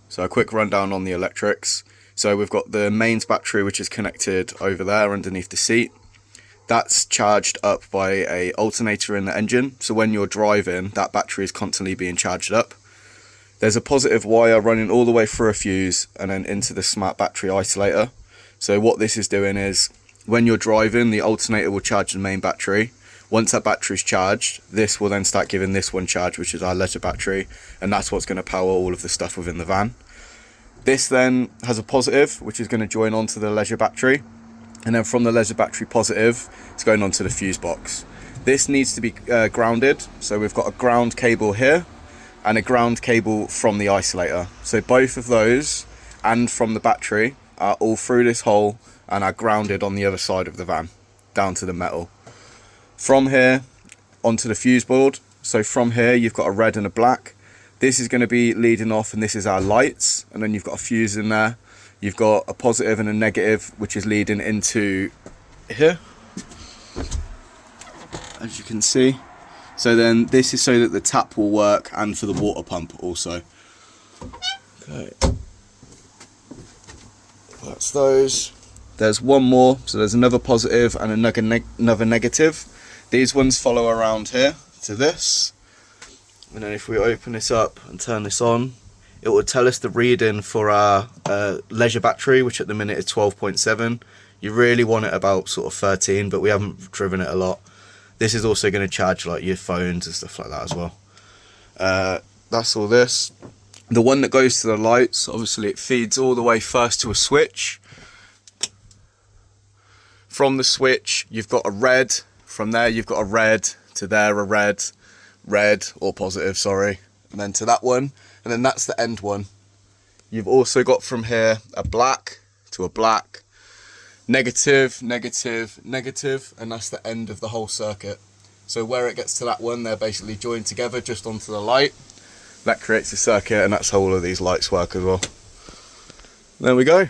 So a quick rundown on the electrics. So we've got the mains battery, which is connected over there underneath the seat. That's charged up by a alternator in the engine. So when you're driving, that battery is constantly being charged up. There's a positive wire running all the way through a fuse and then into the smart battery isolator. So what this is doing is, when you're driving, the alternator will charge the main battery. Once that battery's charged, this will then start giving this one charge, which is our leisure battery, and that's what's going to power all of the stuff within the van. This then has a positive, which is going to join onto the leisure battery, and then from the leisure battery positive, it's going onto the fuse box. This needs to be grounded, so we've got a ground cable here, and a ground cable from the isolator. So both of those, and from the battery, are all through this hole, and are grounded on the other side of the van, down to the metal. From here onto the fuse board. So from here you've got a red and a black. This is going to be leading off, and this is our lights, and then you've got a fuse in there. You've got a positive and a negative, which is leading into here, as you can see. So then this is so that the tap will work, and for the water pump also. Okay, that's those. There's one more, so there's another positive and another negative. These ones follow around here to this, and then if we open this up and turn this on, it will tell us the reading for our leisure battery, which at the minute is 12.7. You really want it about sort of 13, but we haven't driven it a lot. This is also going to charge like your phones and stuff like that as well. That's all this. The one that goes to the lights, obviously it feeds all the way first to a switch. From the switch, you've got a red. From there, you've got a red, to there a red, or positive, sorry, and then to that one, and then that's the end one. You've also got from here a black to a black, negative, negative, negative, and that's the end of the whole circuit. So where it gets to that one, they're basically joined together just onto the light. That creates a circuit, and that's how all of these lights work as well. There we go.